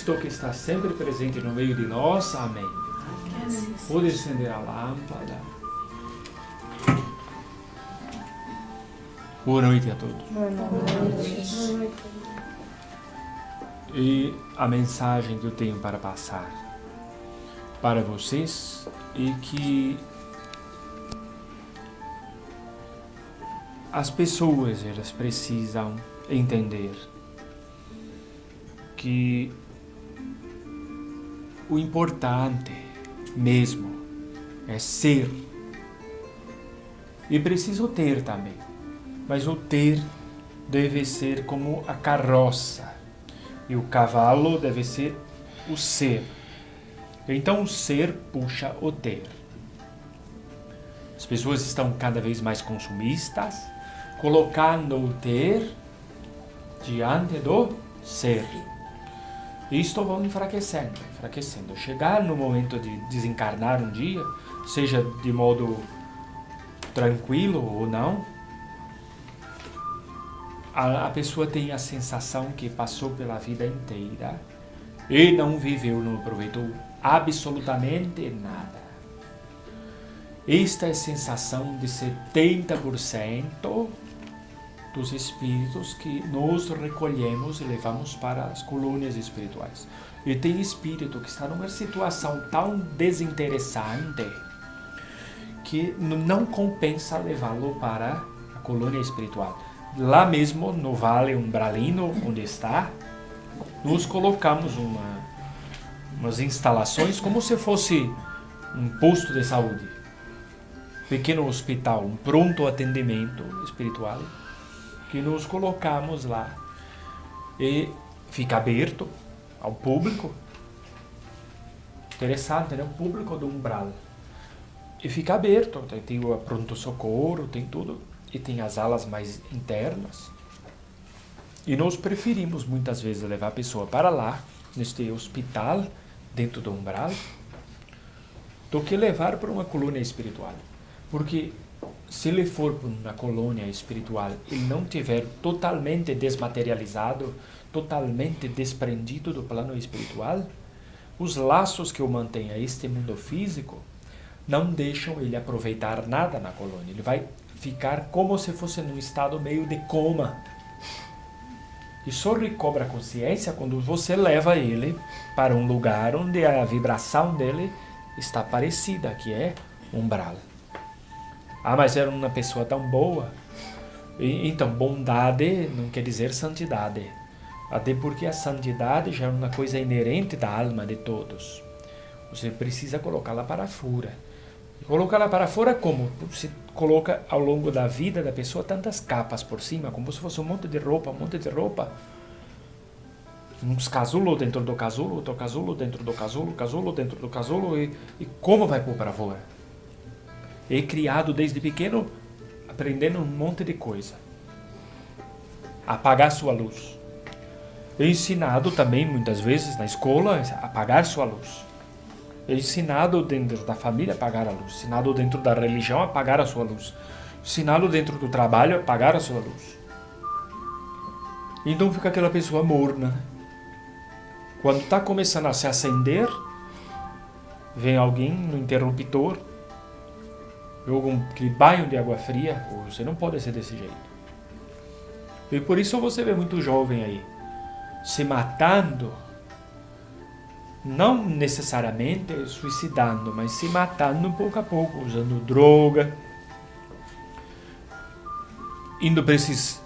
Cristo que está sempre presente no meio de nós. Amém. Pode acender a lâmpada. Boa noite a todos. Boa noite. E a mensagem que eu tenho para passar para vocês é que as pessoas, elas precisam entender que o importante mesmo é ser. E preciso ter também. Mas o ter deve ser como a carroça. E o cavalo deve ser o ser. Então o ser puxa o ter. As pessoas estão cada vez mais consumistas, colocando o ter diante do ser. Isto vai enfraquecendo. Chegar no momento de desencarnar um dia, seja de modo tranquilo ou não, a pessoa tem a sensação que passou pela vida inteira e não viveu, não aproveitou absolutamente nada. Esta é a sensação de 70% dos espíritos que nós recolhemos e levamos para as colônias espirituais. E tem espírito que está numa situação tão desinteressante que não compensa levá-lo para a colônia espiritual. Lá mesmo, no Vale Umbralino, onde está, nós colocamos umas instalações como se fosse um posto de saúde, pequeno hospital, um pronto atendimento espiritual, que nós colocamos lá e fica aberto ao público. Interessante, né? O público do umbral. E fica aberto, tem o pronto-socorro, tem tudo, e tem as alas mais internas. E nós preferimos muitas vezes levar a pessoa para lá, neste hospital, dentro do umbral, do que levar para uma colônia espiritual. Porque se ele for para uma colônia espiritual e não tiver totalmente desmaterializado, totalmente desprendido do plano espiritual, os laços que o mantêm a este mundo físico não deixam ele aproveitar nada na colônia. Ele vai ficar como se fosse num estado meio de coma. E só recobra a consciência quando você leva ele para um lugar onde a vibração dele está parecida, que é umbral. Ah, mas era uma pessoa tão boa. Então, bondade não quer dizer santidade. Até porque a santidade já é uma coisa inerente da alma de todos. Você precisa colocá-la para fora. E colocá-la para fora como? Você coloca ao longo da vida da pessoa tantas capas por cima, como se fosse um monte de roupa. Uns casulos dentro do casulo, outro casulo dentro do casulo dentro do casulo. E como vai pôr para fora? É criado desde pequeno, aprendendo um monte de coisa. Apagar sua luz. É ensinado também, muitas vezes, na escola, a apagar sua luz. É ensinado dentro da família a apagar a luz. Ensinado dentro da religião a apagar a sua luz. Ensinado dentro do trabalho a apagar a sua luz. Então fica aquela pessoa morna. Quando está começando a se acender, vem alguém no interruptor, joga aquele banho de água fria. Você não pode ser desse jeito. E por isso você vê muito jovem aí se matando, não necessariamente suicidando, mas se matando pouco a pouco, usando droga, indo para esses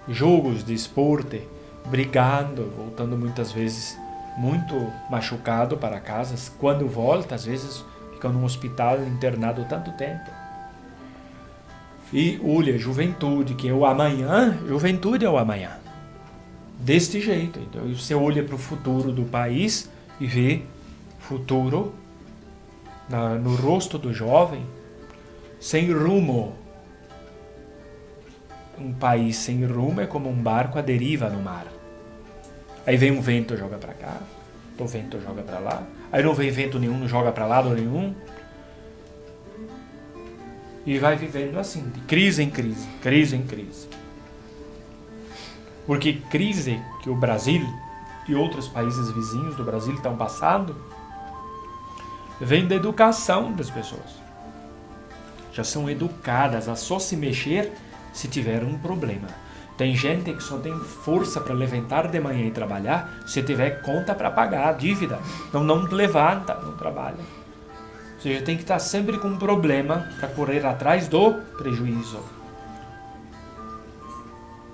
jogos de esporte, brigando, voltando muitas vezes muito machucado para casa. Quando volta, às vezes fica num hospital internado tanto tempo. E olha, juventude, que é o amanhã, juventude é o amanhã. Deste jeito. Então você olha para o futuro do país e vê futuro no rosto do jovem sem rumo. Um país sem rumo é como um barco à deriva no mar. Aí vem um vento, joga para cá, o vento joga para lá. Aí não vem vento nenhum, não joga para lado nenhum. E vai vivendo assim, de crise em crise, crise em crise. Porque crise que o Brasil e outros países vizinhos do Brasil estão passando, vem da educação das pessoas. Já são educadas a só se mexer se tiver um problema. Tem gente que só tem força para levantar de manhã e trabalhar se tiver conta para pagar, dívida. Então não levanta, não trabalha. Ou seja, tem que estar sempre com um problema para correr atrás do prejuízo.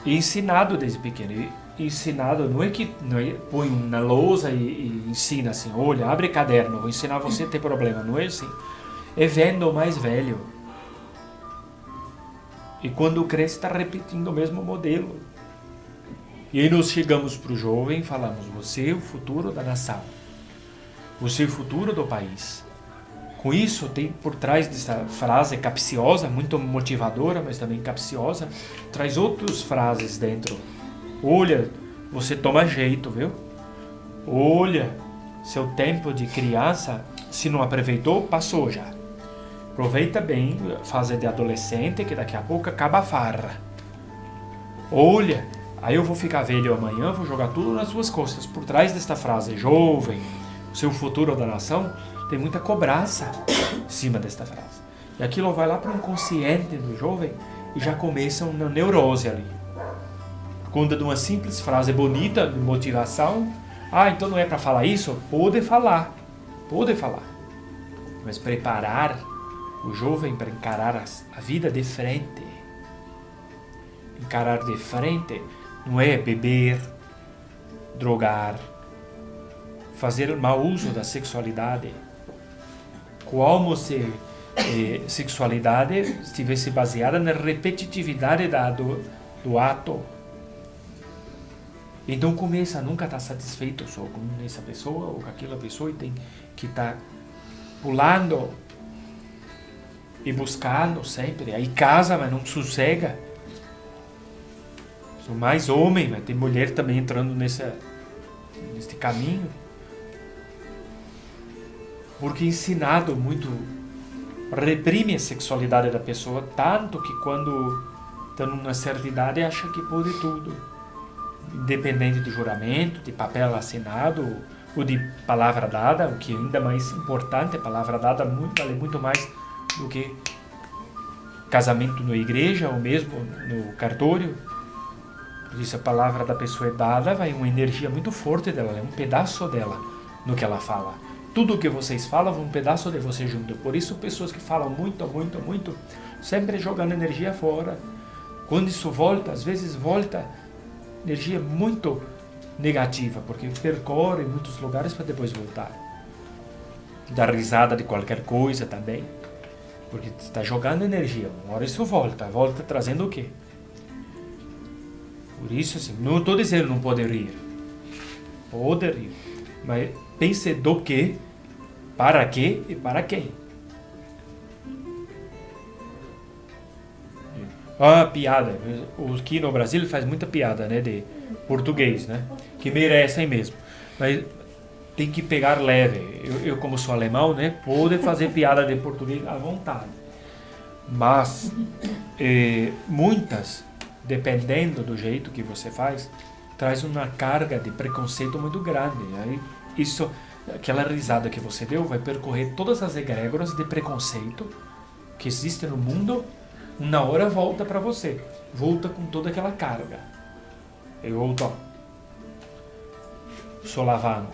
E ensinado desde pequeno. E ensinado não é que põe na lousa e ensina assim, olha, abre caderno, vou ensinar você a ter problema. Não é assim. É vendo o mais velho. E quando cresce está repetindo o mesmo modelo. E aí nós chegamos para o jovem e falamos, você é o futuro da nação. Você é o futuro do país. Com isso, tem por trás dessa frase capciosa, muito motivadora, mas também capciosa, traz outras frases dentro. Olha, você toma jeito, viu? Olha, seu tempo de criança, se não aproveitou, passou já. Aproveita bem a fase de adolescente, que daqui a pouco acaba a farra. Olha, aí eu vou ficar velho amanhã, vou jogar tudo nas suas costas. Por trás desta frase, jovem, seu futuro da nação, tem muita cobrança em cima desta frase. E aquilo vai lá para o inconsciente do jovem e já começa uma neurose ali. Quando de uma simples frase bonita, de motivação, então não é para falar isso? Pode falar. Mas preparar o jovem para encarar a vida de frente. Encarar de frente não é beber, drogar, fazer mau uso da sexualidade. Como se sexualidade estivesse baseada na repetitividade do ato. Então começa a nunca estar satisfeito só com essa pessoa ou com aquela pessoa e tem que estar pulando e buscando sempre. Aí casa, mas não sossega. Sou mais homem, mas tem mulher também entrando neste caminho. Porque ensinado muito reprime a sexualidade da pessoa, tanto que quando está numa certa idade acha que pode tudo. Independente de juramento, de papel assinado ou de palavra dada, o que é ainda mais importante, a palavra dada vale muito mais do que casamento na igreja ou mesmo no cartório. Por isso a palavra da pessoa é dada, vai uma energia muito forte dela, é um pedaço dela no que ela fala. Tudo o que vocês falam, um pedaço de você junto. Por isso pessoas que falam muito, sempre jogando energia fora. Quando isso volta, às vezes volta energia muito negativa, porque percorre muitos lugares para depois voltar. Dá risada de qualquer coisa também, porque está jogando energia. Uma hora isso volta trazendo o quê? Por isso, assim, não estou dizendo não pode rir. Pode rir, mas pense do que, para quê e para quem. Piada. Aqui no Brasil faz muita piada, né, de português, né, que merecem mesmo. Mas tem que pegar leve. Eu como sou alemão, né, pode fazer piada de português à vontade. Mas muitas, dependendo do jeito que você faz, traz uma carga de preconceito muito grande. Aí isso, aquela risada que você deu, vai percorrer todas as egrégoras de preconceito que existem no mundo. Na hora volta para você, volta com toda aquela carga. E volta, solavando.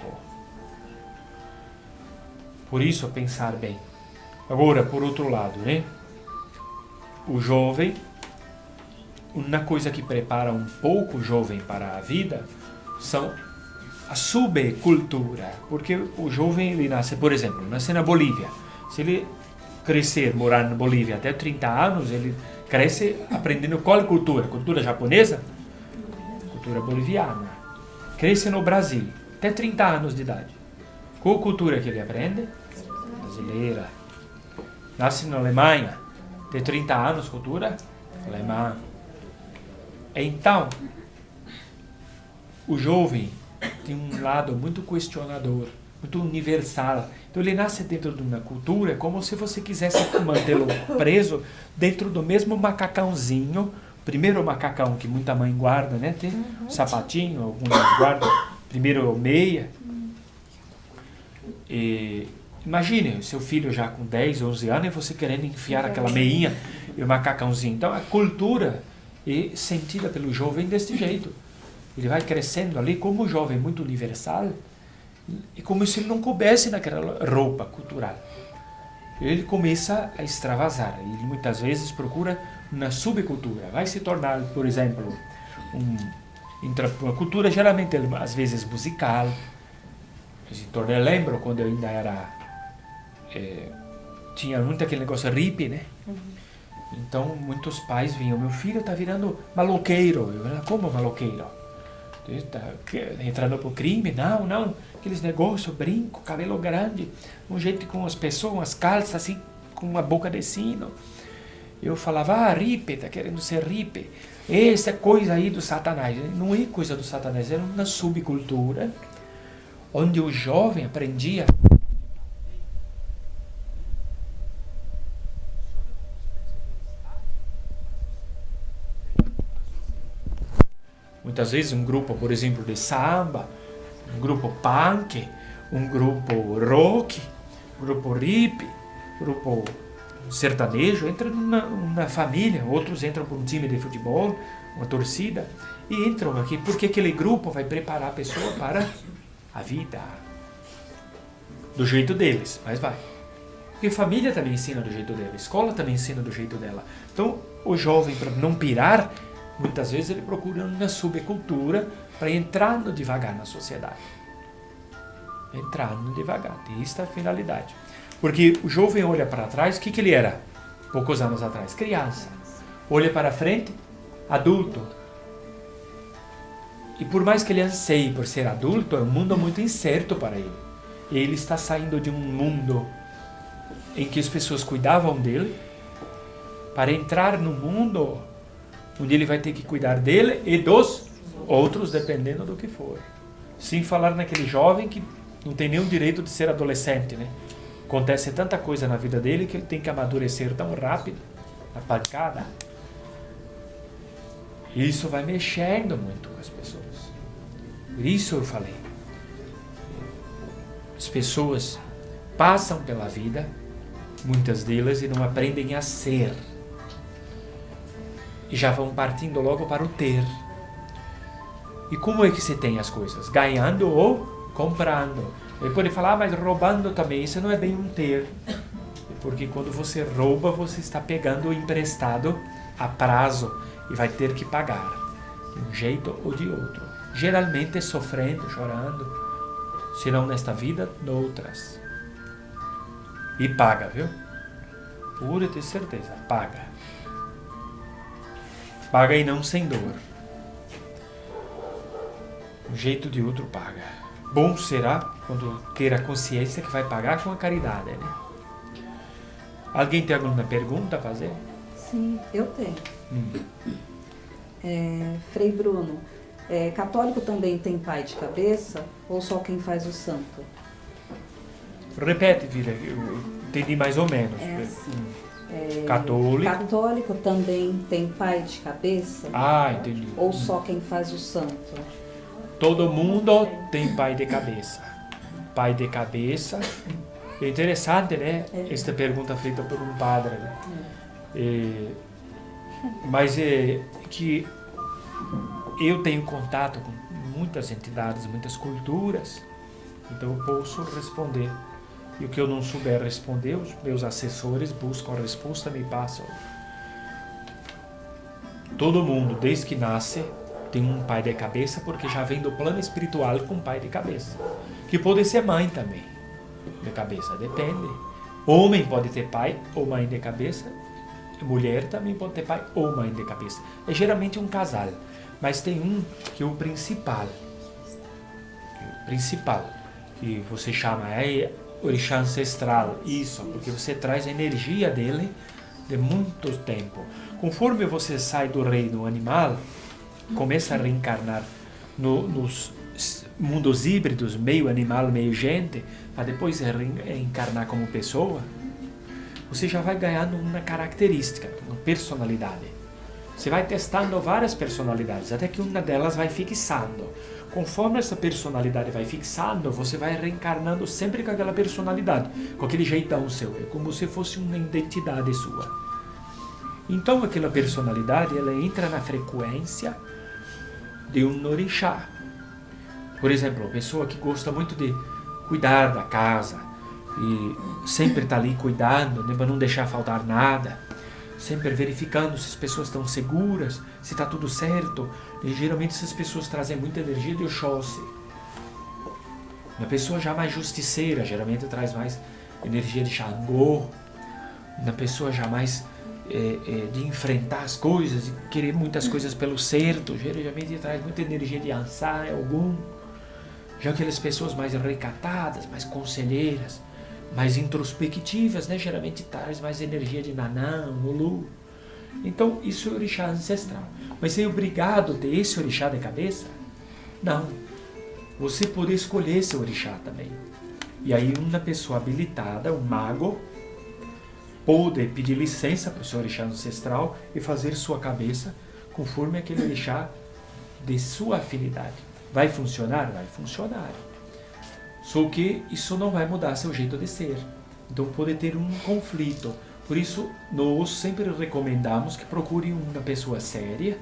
Por isso, pensar bem. Agora, por outro lado, né? O jovem, uma coisa que prepara um pouco o jovem para a vida são a subcultura. Porque o jovem, ele nasce, por exemplo, nasce na Bolívia. Se ele crescer, morar na Bolívia até 30 anos, ele cresce aprendendo qual cultura? Cultura japonesa? Cultura boliviana. Cresce no Brasil, até 30 anos de idade. Qual cultura que ele aprende? Brasileira. Nasce na Alemanha, até 30 anos, cultura alemã. Então, o jovem tem um lado muito questionador, muito universal. Então ele nasce dentro de uma cultura como se você quisesse mantê-lo preso dentro do mesmo macacãozinho. Primeiro macacão que muita mãe guarda, né? Tem sapatinho, algumas guardam. primeiro meia. E imagine seu filho já com 10, 11 anos e você querendo enfiar aquela meinha e o macacãozinho. Então a cultura é sentida pelo jovem deste jeito. Ele vai crescendo ali como jovem muito universal e como se ele não coubesse naquela roupa cultural. Ele começa a extravasar. Ele muitas vezes procura uma subcultura. Vai se tornar, por exemplo, uma cultura geralmente às vezes musical. Eu lembro quando eu ainda era... tinha muito aquele negócio hippie, né? Então muitos pais vinham, meu filho está virando maloqueiro. Eu falei, como maloqueiro? Está entrando pro crime? Não. Aqueles negócios, brinco, cabelo grande, um jeito com as pessoas, umas calças assim, com uma boca de sino. Eu falava, hippie, tá querendo ser hippie. Essa é coisa aí do Satanás. Não é coisa do Satanás, era uma subcultura onde o jovem aprendia muitas vezes um grupo, por exemplo, de samba, um grupo punk, um grupo rock, um grupo hippie, um grupo sertanejo, entra numa família, outros entram para um time de futebol, uma torcida, e entram aqui, porque aquele grupo vai preparar a pessoa para a vida, do jeito deles, mas vai. Porque família também ensina do jeito dela, escola também ensina do jeito dela. Então, o jovem, para não pirar, muitas vezes ele procura uma subcultura para entrando devagar na sociedade. Entrando devagar. E isso é a finalidade. Porque o jovem olha para trás, o que ele era? Poucos anos atrás. Criança. Olha para frente, adulto. E por mais que ele anseie por ser adulto, é um mundo muito incerto para ele. E ele está saindo de um mundo em que as pessoas cuidavam dele para entrar no mundo onde ele vai ter que cuidar dele e dos outros, dependendo do que for. Sem falar naquele jovem que não tem nenhum direito de ser adolescente, né? Acontece tanta coisa na vida dele que ele tem que amadurecer tão rápido, na pancada. Isso vai mexendo muito com as pessoas. Por isso eu falei. As pessoas passam pela vida, muitas delas, e não aprendem a ser. E já vão partindo logo para o ter. E como é que se tem as coisas? Ganhando ou comprando. Ele pode falar, mas roubando também. Isso não é bem um ter. Porque quando você rouba, você está pegando emprestado a prazo e vai ter que pagar. De um jeito ou de outro. Geralmente sofrendo, chorando. Se não nesta vida, noutras. E paga, viu? Pura ter certeza, paga. Paga e não sem dor. Um jeito de outro paga. Bom será quando ter a consciência que vai pagar com a caridade, né? Alguém tem alguma pergunta a fazer? Sim, eu tenho. Frei Bruno, católico também tem pai de cabeça ou só quem faz o santo? Repete, Vira, eu entendi mais ou menos. Católico também tem pai de cabeça? Entendi. Ou só quem faz o santo? Todo mundo tem pai de cabeça. Pai de cabeça. É interessante, né? Esta pergunta feita por um padre, né? Mas é que eu tenho contato com muitas entidades, muitas culturas, então eu posso responder. E o que eu não souber responder, os meus assessores buscam a resposta e me passam. Todo mundo, desde que nasce, tem um pai de cabeça, porque já vem do plano espiritual com pai de cabeça. Que pode ser mãe também, de cabeça, depende. Homem pode ter pai ou mãe de cabeça, mulher também pode ter pai ou mãe de cabeça. É geralmente um casal, mas tem um que é o principal. Que você chama orixá ancestral, isso, porque você traz a energia dele de muito tempo. Conforme você sai do reino animal, começa a reencarnar nos mundos híbridos, meio animal, meio gente, para depois reencarnar como pessoa, você já vai ganhando uma característica, uma personalidade. Você vai testando várias personalidades, até que uma delas vai fixando. conforme essa personalidade vai fixando, você vai reencarnando sempre com aquela personalidade, com aquele jeitão seu. É como se fosse uma identidade sua. Então aquela personalidade, ela entra na frequência de um orixá. Por exemplo, a pessoa que gosta muito de cuidar da casa e sempre está ali cuidando, né, para não deixar faltar nada, sempre verificando se as pessoas estão seguras, se está tudo certo. E geralmente essas pessoas trazem muita energia de Oxóssi. Uma pessoa já mais justiceira geralmente traz mais energia de Xangô. Uma pessoa já mais de enfrentar as coisas e querer muitas coisas pelo certo, geralmente traz muita energia de Ansar, Ogum. Já aquelas pessoas mais recatadas, mais conselheiras, mais introspectivas, né? Geralmente traz mais energia de Nanã, Mulu. Então, isso é o orixá ancestral. Mas é obrigado ter esse orixá de cabeça? Não. Você pode escolher esse orixá também. E aí, uma pessoa habilitada, um mago, pode pedir licença para o seu orixá ancestral e fazer sua cabeça conforme aquele orixá de sua afinidade. Vai funcionar? Vai funcionar. Só que isso não vai mudar seu jeito de ser. Então pode ter um conflito. Por isso, nós sempre recomendamos que procure uma pessoa séria,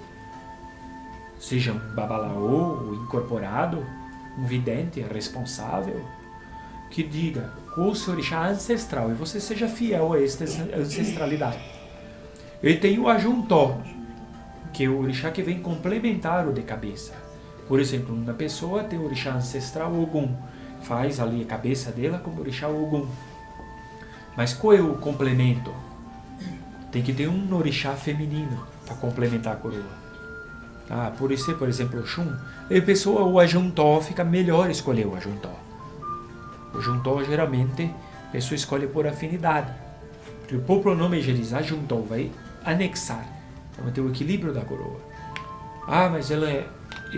seja um babalaô, um incorporado, um vidente responsável, que diga qual o seu orixá ancestral e você seja fiel a esta ancestralidade. E tem o ajuntó, que é o orixá que vem complementar o de cabeça. Por exemplo, uma pessoa tem o orixá ancestral Ogum, faz ali a cabeça dela como orixá Ogum. Mas qual é o complemento? Tem que ter um orixá feminino para complementar a coroa. Por isso, por exemplo, o Xum, a pessoa, o ajuntó, fica melhor escolher o ajuntó. O ajuntó, geralmente, a pessoa escolhe por afinidade. Porque o próprio nome já diz, ajuntó, vai anexar, vai manter o equilíbrio da coroa. Mas ela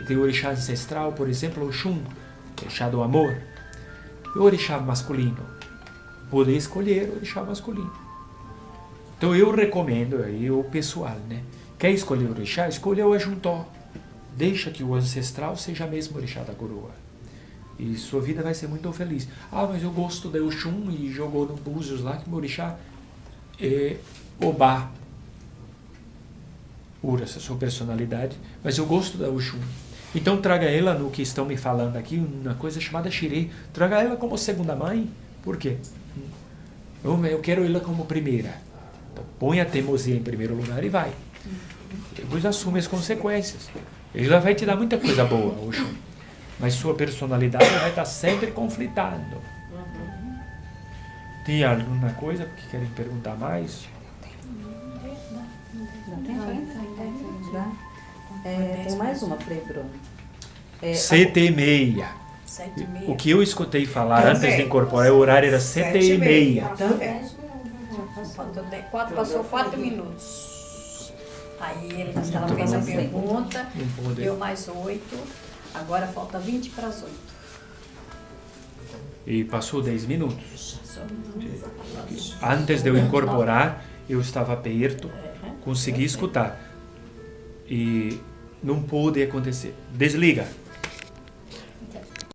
tem o orixá ancestral, por exemplo, o Xum, orixá do amor. E o orixá masculino? Poder escolher o orixá masculino. Então eu recomendo, aí o pessoal, né? Quer escolher o orixá? Escolha o ajuntó. Deixa que o ancestral seja mesmo o orixá da coroa. E sua vida vai ser muito feliz. Mas eu gosto de Oxum e jogou no Búzios lá que meu orixá é Obá. Essa sua personalidade. Mas eu gosto da Oxum. Então traga ela no que estão me falando aqui, uma coisa chamada Xirê. Traga ela como segunda mãe. Por quê? Eu quero ela como primeira. Então põe a teimosia em primeiro lugar e vai. Depois assume as consequências. Ela vai te dar muita coisa boa, Oxum. Mas sua personalidade vai estar sempre conflitando. Tem alguma coisa que querem perguntar mais? Tem mais uma, Frei Bruno. 7h30. O que eu escutei falar antes de incorporar o horário era 7h30. Passou 4 minutos. Aí ela fez a pergunta, deu mais 8. Agora falta 20 para as 8. E passou 10 minutos. Antes de eu incorporar, eu estava perto, consegui escutar. E não pôde acontecer. Desliga.